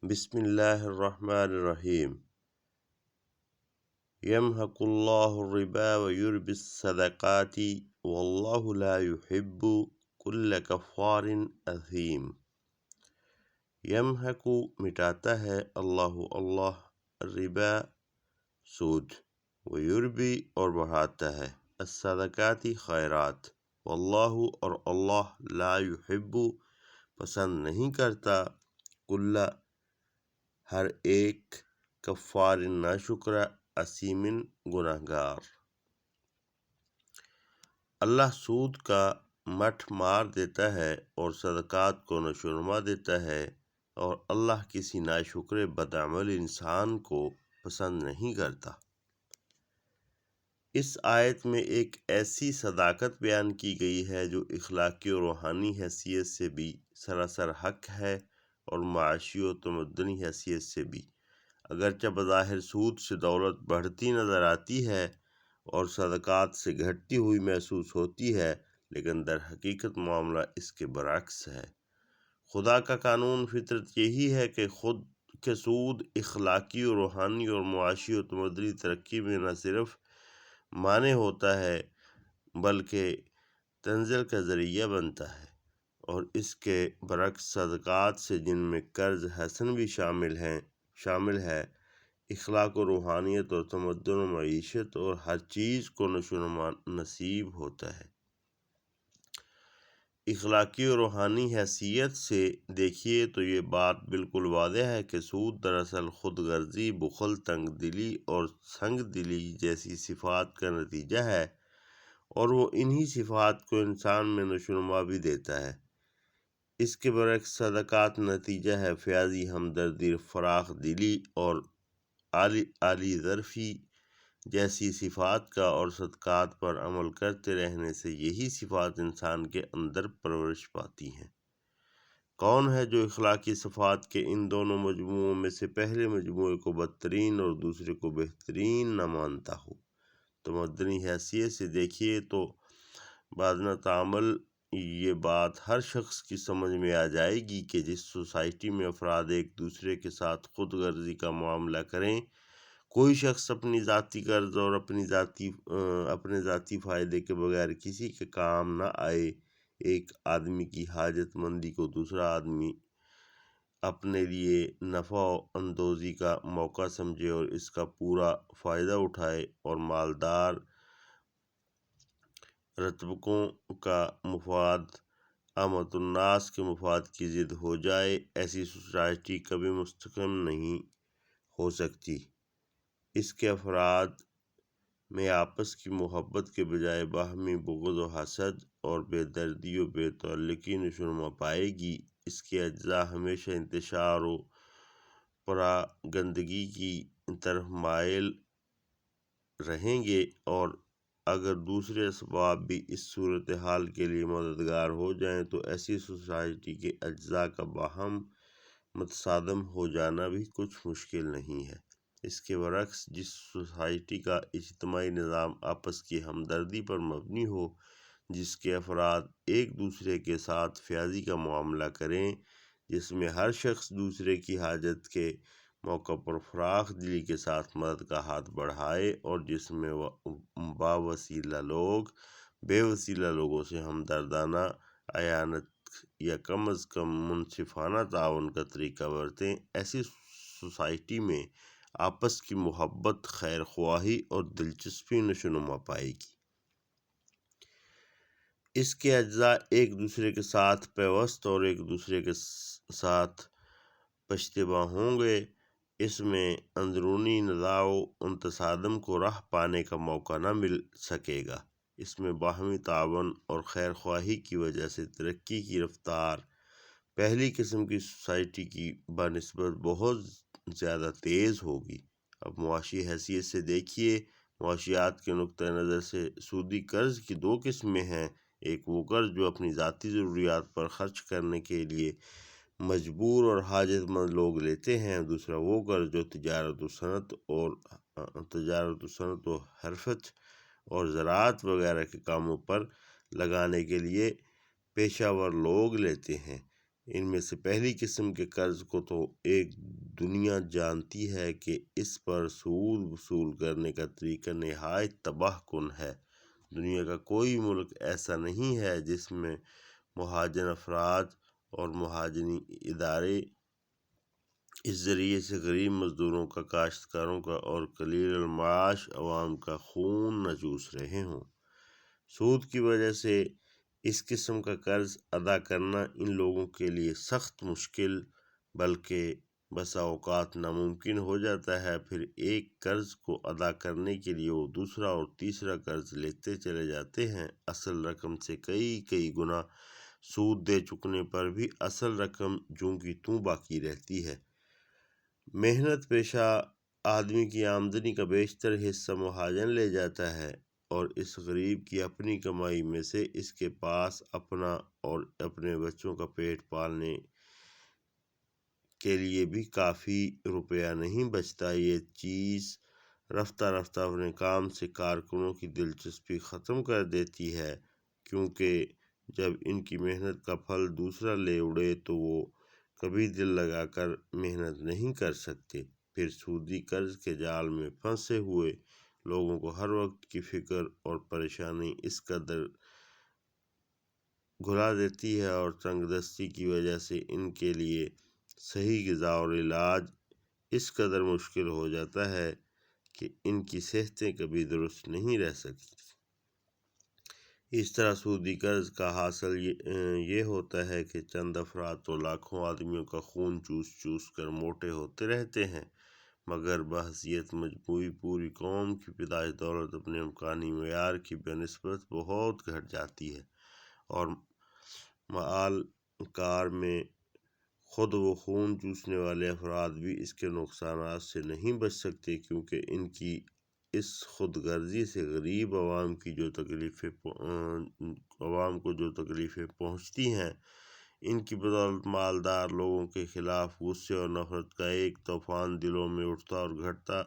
بسم اللہ الرحمن الرحیم۔ یمحق اللہ الربا ویربی الصدقات واللہ لا يحب کل کفار اثیم۔ یمحق مٹاتا ہے اللہ الربا سود، ویربی اور بڑھاتا ہے الصدقات خیرات، واللہ اور اللہ لا يحب پسند نہیں کرتا کل ہر ایک کفار ناشکر اثیم گناہ گار۔ اللہ سود کا مٹھ مار دیتا ہے اور صدقات کو نشوونما دیتا ہے، اور اللہ کسی ناشکر بدعمل انسان کو پسند نہیں کرتا۔ اس آیت میں ایک ایسی صداقت بیان کی گئی ہے جو اخلاقی اور روحانی حیثیت سے بھی سراسر حق ہے اور معاشی و تمدنی حیثیت سے بھی۔ اگرچہ بظاہر سود سے دولت بڑھتی نظر آتی ہے اور صدقات سے گھٹتی ہوئی محسوس ہوتی ہے، لیکن در حقیقت معاملہ اس کے برعکس ہے۔ خدا کا قانون فطرت یہی ہے کہ سود اخلاقی و روحانی اور معاشی و تمدنی ترقی میں نہ صرف مانع ہوتا ہے بلکہ تنزل کا ذریعہ بنتا ہے، اور اس کے برعکس صدقات سے جن میں قرض حسن بھی شامل ہے، اخلاق و روحانیت اور تمدن و معیشت اور ہر چیز کو نشوونما نصیب ہوتا ہے۔ اخلاقی و روحانی حیثیت سے دیکھیے تو یہ بات بالکل واضح ہے کہ سود دراصل خود غرضی، بخل، تنگ دلی اور سنگ دلی جیسی صفات کا نتیجہ ہے، اور وہ انہی صفات کو انسان میں نشوونما بھی دیتا ہے۔ اس کے برعکس صدقات نتیجہ ہے فیاضی، ہمدردی، فراخ دلی اور عالی ظرفی جیسی صفات کا، اور صدقات پر عمل کرتے رہنے سے یہی صفات انسان کے اندر پرورش پاتی ہیں۔ کون ہے جو اخلاقی صفات کے ان دونوں مجموعوں میں سے پہلے مجموعے کو بدترین اور دوسرے کو بہترین نہ مانتا ہو؟ تمدنی حیثیت سے دیکھیے تو بادنہ تعامل یہ بات ہر شخص کی سمجھ میں آ جائے گی کہ جس سوسائٹی میں افراد ایک دوسرے کے ساتھ خود غرضی کا معاملہ کریں، کوئی شخص اپنی ذاتی غرض اور اپنے ذاتی فائدے کے بغیر کسی کے کام نہ آئے، ایک آدمی کی حاجت مندی کو دوسرا آدمی اپنے لیے نفع اندوزی کا موقع سمجھے اور اس کا پورا فائدہ اٹھائے، اور مالدار رتبوں کا مفاد عامۃ الناس کے مفاد کی ضد ہو جائے، ایسی سوسائٹی کبھی مستحکم نہیں ہو سکتی۔ اس کے افراد میں آپس کی محبت کے بجائے باہمی بغض و حسد اور بے دردی و بے تعلقی نشوونما پائے گی۔ اس کے اجزاء ہمیشہ انتشار و پراگندگی کی طرف مائل رہیں گے، اور اگر دوسرے اسباب بھی اس صورتحال کے لیے مددگار ہو جائیں تو ایسی سوسائٹی کے اجزاء کا باہم متصادم ہو جانا بھی کچھ مشکل نہیں ہے۔ اس کے برعکس جس سوسائٹی کا اجتماعی نظام آپس کی ہمدردی پر مبنی ہو، جس کے افراد ایک دوسرے کے ساتھ فیاضی کا معاملہ کریں، جس میں ہر شخص دوسرے کی حاجت کے موقع پر فراخ دلی کے ساتھ مدد کا ہاتھ بڑھائے، اور جس میں باوسیلہ لوگ بے وسیلہ لوگوں سے ہمدردانہ اعانت یا کم از کم منصفانہ تعاون کا طریقہ برتیں، ایسی سوسائٹی میں آپس کی محبت، خیر خواہی اور دلچسپی نشوونما پائے گی۔ اس کے اجزاء ایک دوسرے کے ساتھ پیوست اور ایک دوسرے کے ساتھ پشتیباں ہوں گے۔ اس میں اندرونی نزاع و تصادم کو راہ پانے کا موقع نہ مل سکے گا۔ اس میں باہمی تعاون اور خیر خواہی کی وجہ سے ترقی کی رفتار پہلی قسم کی سوسائٹی کی بنسبت بہت زیادہ تیز ہوگی۔ اب معاشی حیثیت سے دیکھیے، معاشیات کے نقطہ نظر سے سودی قرض کی دو قسمیں ہیں۔ ایک وہ قرض جو اپنی ذاتی ضروریات پر خرچ کرنے کے لیے مجبور اور حاجت مند لوگ لیتے ہیں، دوسرا وہ قرض جو تجارت و صنعت و حرفت اور زراعت وغیرہ کے کاموں پر لگانے کے لیے پیشہ ور لوگ لیتے ہیں۔ ان میں سے پہلی قسم کے قرض کو تو ایک دنیا جانتی ہے کہ اس پر سود وصول کرنے کا طریقہ نہایت تباہ کن ہے۔ دنیا کا کوئی ملک ایسا نہیں ہے جس میں مہاجن افراد اور مہاجنی ادارے اس ذریعے سے غریب مزدوروں کا، کاشتکاروں کا اور قلیل المعاش عوام کا خون نہ چوس رہے ہوں۔ سود کی وجہ سے اس قسم کا قرض ادا کرنا ان لوگوں کے لیے سخت مشکل بلکہ بسا اوقات ناممکن ہو جاتا ہے۔ پھر ایک قرض کو ادا کرنے کے لیے وہ دوسرا اور تیسرا قرض لیتے چلے جاتے ہیں، اصل رقم سے کئی گنا سود دے چکنے پر بھی اصل رقم جوں کی توں باقی رہتی ہے۔ محنت پیشہ آدمی کی آمدنی کا بیشتر حصہ مہاجن لے جاتا ہے، اور اس غریب کی اپنی کمائی میں سے اس کے پاس اپنا اور اپنے بچوں کا پیٹ پالنے کے لیے بھی کافی روپیہ نہیں بچتا۔ یہ چیز رفتہ رفتہ اپنے کام سے کارکنوں کی دلچسپی ختم کر دیتی ہے، کیونکہ جب ان کی محنت کا پھل دوسرا لے اڑے تو وہ کبھی دل لگا کر محنت نہیں کر سکتے۔ پھر سودی قرض کے جال میں پھنسے ہوئے لوگوں کو ہر وقت کی فکر اور پریشانی اس قدر گھلا دیتی ہے اور تنگ دستی کی وجہ سے ان کے لیے صحیح غذا اور علاج اس قدر مشکل ہو جاتا ہے کہ ان کی صحتیں کبھی درست نہیں رہ سکتی۔ اس طرح سودی قرض کا حاصل یہ ہوتا ہے کہ چند افراد تو لاکھوں آدمیوں کا خون چوس چوس کر موٹے ہوتے رہتے ہیں، مگر بحیثیت مجموعی پوری قوم کی پیدائش دولت اپنے امکانی معیار کی بنسبت بہت گھٹ جاتی ہے، اور معال کار میں خود وہ خون چوسنے والے افراد بھی اس کے نقصانات سے نہیں بچ سکتے، کیونکہ ان کی اس خود غرضی سے غریب عوام کو جو تکلیفیں پہنچتی ہیں، ان کی بدولت مالدار لوگوں کے خلاف غصے اور نفرت کا ایک طوفان دلوں میں اٹھتا اور گھٹتا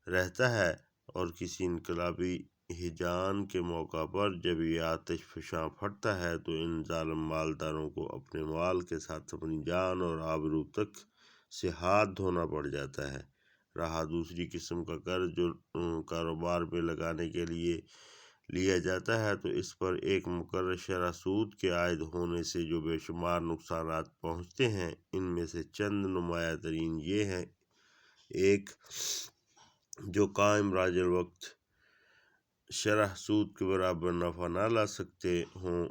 رہتا ہے، اور کسی انقلابی ہیجان کے موقع پر جب یہ آتش فشاں پھٹتا ہے تو ان ظالم مالداروں کو اپنے مال کے ساتھ اپنی جان اور آبرو تک سے ہاتھ دھونا پڑ جاتا ہے۔ رہا دوسری قسم کا قرض جو کاروبار میں لگانے کے لیے لیا جاتا ہے، تو اس پر ایک مقرر شرح سود کے عائد ہونے سے جو بے شمار نقصانات پہنچتے ہیں، ان میں سے چند نمایاں ترین یہ ہیں: ایک، جو قائم راج الوقت شرح سود کے برابر نفع نہ لا سکتے ہوں،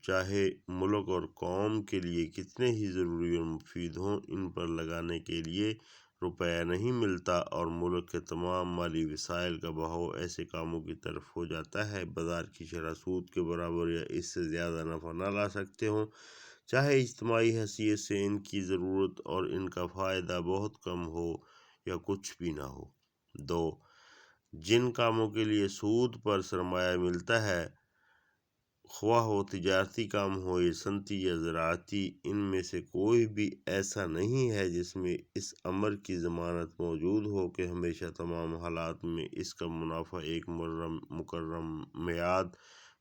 چاہے ملک اور قوم کے لیے کتنے ہی ضروری اور مفید ہوں، ان پر لگانے کے لیے روپیہ نہیں ملتا، اور ملک کے تمام مالی وسائل کا بہاؤ ایسے کاموں کی طرف ہو جاتا ہے بازار کی شرح سود کے برابر یا اس سے زیادہ نفع نہ لا سکتے ہوں، چاہے اجتماعی حیثیت سے ان کی ضرورت اور ان کا فائدہ بہت کم ہو یا کچھ بھی نہ ہو۔ دو، جن کاموں کے لیے سود پر سرمایہ ملتا ہے، خواہ وہ تجارتی کام ہو یا صنعتی یا زراعتی، ان میں سے کوئی بھی ایسا نہیں ہے جس میں اس امر کی ضمانت موجود ہو کہ ہمیشہ تمام حالات میں اس کا منافع ایک مقرر میعاد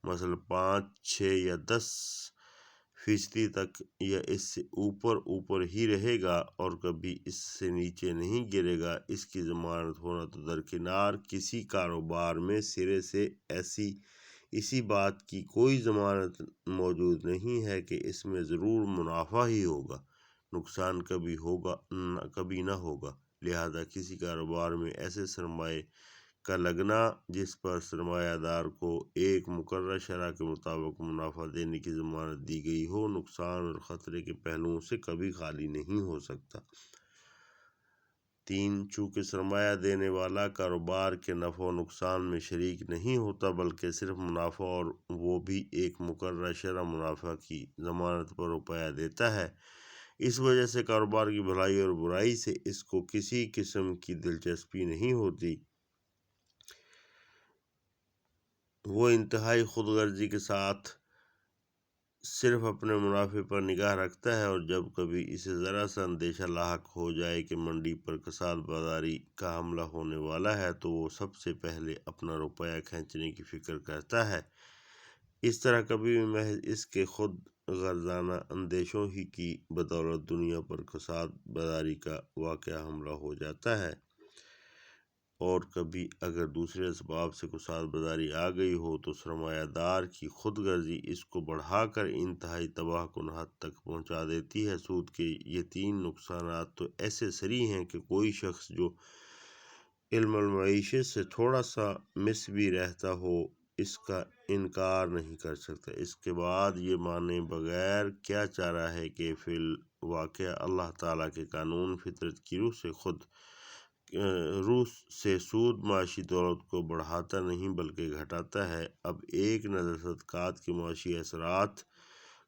مثلا 5، 6 یا 10% تک یا اس سے اوپر ہی رہے گا اور کبھی اس سے نیچے نہیں گرے گا، اس کی ضمانت ہونا تو درکنار، کسی کاروبار میں سرے سے اسی بات کی کوئی ضمانت موجود نہیں ہے کہ اس میں ضرور منافع ہی ہوگا، نقصان کبھی نہ ہوگا۔ لہذا کسی کاروبار میں ایسے سرمایہ کا لگنا جس پر سرمایہ دار کو ایک مقرر شرح کے مطابق منافع دینے کی ضمانت دی گئی ہو، نقصان اور خطرے کے پہلوؤں سے کبھی خالی نہیں ہو سکتا۔ 3، چونکہ سرمایہ دینے والا کاروبار کے نفع و نقصان میں شریک نہیں ہوتا بلکہ صرف منافع، اور وہ بھی ایک مقرر شرح منافع کی ضمانت پر روپیہ دیتا ہے، اس وجہ سے کاروبار کی بھلائی اور برائی سے اس کو کسی قسم کی دلچسپی نہیں ہوتی۔ وہ انتہائی خود غرضی کے ساتھ صرف اپنے منافع پر نگاہ رکھتا ہے، اور جب کبھی اسے ذرا سا اندیشہ لاحق ہو جائے کہ منڈی پر کساد بازاری کا حملہ ہونے والا ہے تو وہ سب سے پہلے اپنا روپیہ کھینچنے کی فکر کرتا ہے۔ اس طرح کبھی بھی محض اس کے خود غرضانہ اندیشوں ہی کی بدولت دنیا پر کساد بداری کا واقعہ حملہ ہو جاتا ہے، اور کبھی اگر دوسرے اسباب سے کساد بداری آ گئی ہو تو سرمایہ دار کی خود غرضی اس کو بڑھا کر انتہائی تباہ کن حد تک پہنچا دیتی ہے۔ سود کے یہ تین نقصانات تو ایسے صریح ہیں کہ کوئی شخص جو علم المعیشت سے تھوڑا سا مس بھی رہتا ہو اس کا انکار نہیں کر سکتا۔ اس کے بعد یہ مانے بغیر کیا چارہ ہے کہ فی الواقع اللہ تعالیٰ کے قانون فطرت کی روح سے سود معاشی دولت کو بڑھاتا نہیں بلکہ گھٹاتا ہے۔ اب ایک نظر صدقات کے معاشی اثرات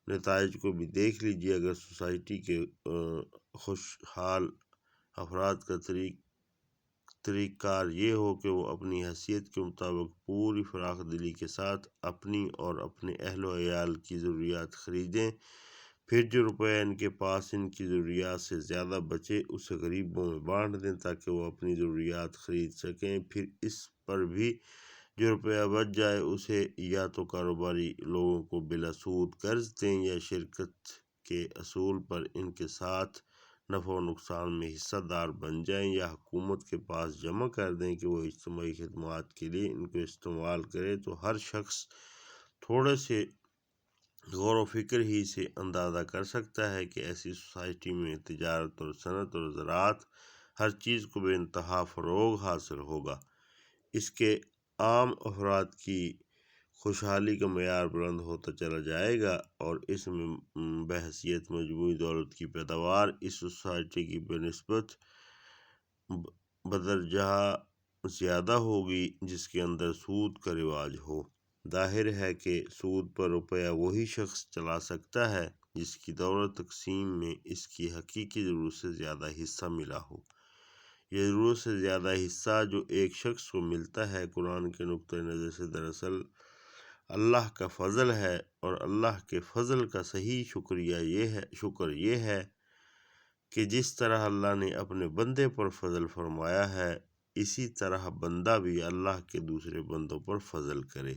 نتائج کو بھی دیکھ لیجیے۔ اگر سوسائٹی کے خوشحال افراد کا طریق کار یہ ہو کہ وہ اپنی حیثیت کے مطابق پوری فراخ دلی کے ساتھ اپنی اور اپنے اہل و عیال کی ضروریات خریدیں، پھر جو روپیہ ان کے پاس ان کی ضروریات سے زیادہ بچے اسے غریبوں میں بانٹ دیں تاکہ وہ اپنی ضروریات خرید سکیں، پھر اس پر بھی جو روپیہ بچ جائے اسے یا تو کاروباری لوگوں کو بلا سود قرض دیں یا شرکت کے اصول پر ان کے ساتھ نفع و نقصان میں حصہ دار بن جائیں، یا حکومت کے پاس جمع کر دیں کہ وہ اجتماعی خدمات کے لیے ان کو استعمال کرے، تو ہر شخص تھوڑے سے غور و فکر ہی سے اندازہ کر سکتا ہے کہ ایسی سوسائٹی میں تجارت اور صنعت اور زراعت ہر چیز کو بے انتہا فروغ حاصل ہوگا، اس کے عام افراد کی خوشحالی کا معیار بلند ہوتا چلا جائے گا، اور اس میں بحیثیت مجموعی دولت کی پیداوار اس سوسائٹی کی بنسبت بدرجہ زیادہ ہوگی جس کے اندر سود کا رواج ہو۔ ظاہر ہے کہ سود پر روپیہ وہی شخص چلا سکتا ہے جس کی دولت تقسیم میں اس کی حقیقی ضرورت سے زیادہ حصہ ملا ہو۔ یہ ضرورت سے زیادہ حصہ جو ایک شخص کو ملتا ہے قرآن کے نقطۂ نظر سے دراصل اللہ کا فضل ہے، اور اللہ کے فضل کا صحیح شکر یہ ہے کہ جس طرح اللہ نے اپنے بندے پر فضل فرمایا ہے اسی طرح بندہ بھی اللہ کے دوسرے بندوں پر فضل کرے۔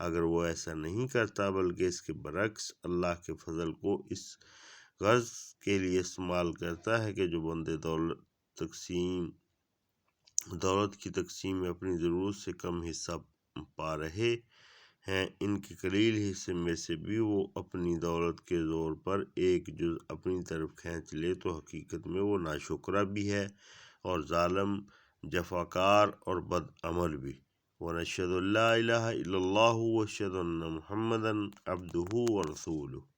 اگر وہ ایسا نہیں کرتا بلکہ اس کے برعکس اللہ کے فضل کو اس غرض کے لیے استعمال کرتا ہے کہ جو بندے دولت کی تقسیم میں اپنی ضرورت سے کم حصہ پا رہے ہیں، ان کے قلیل حصے میں سے بھی وہ اپنی دولت کے زور پر ایک جز اپنی طرف کھینچ لے تو حقیقت میں وہ ناشکرہ بھی ہے اور ظالم، جفاکار اور بد عمل بھی۔ وَنَشْهَدُ أَن لَا إِلَٰهَ إِلَّا اللَّهُ وَنَشْهَدُ أَنَّ مُحَمَّدًا عَبْدُهُ وَرَسُولُهُ۔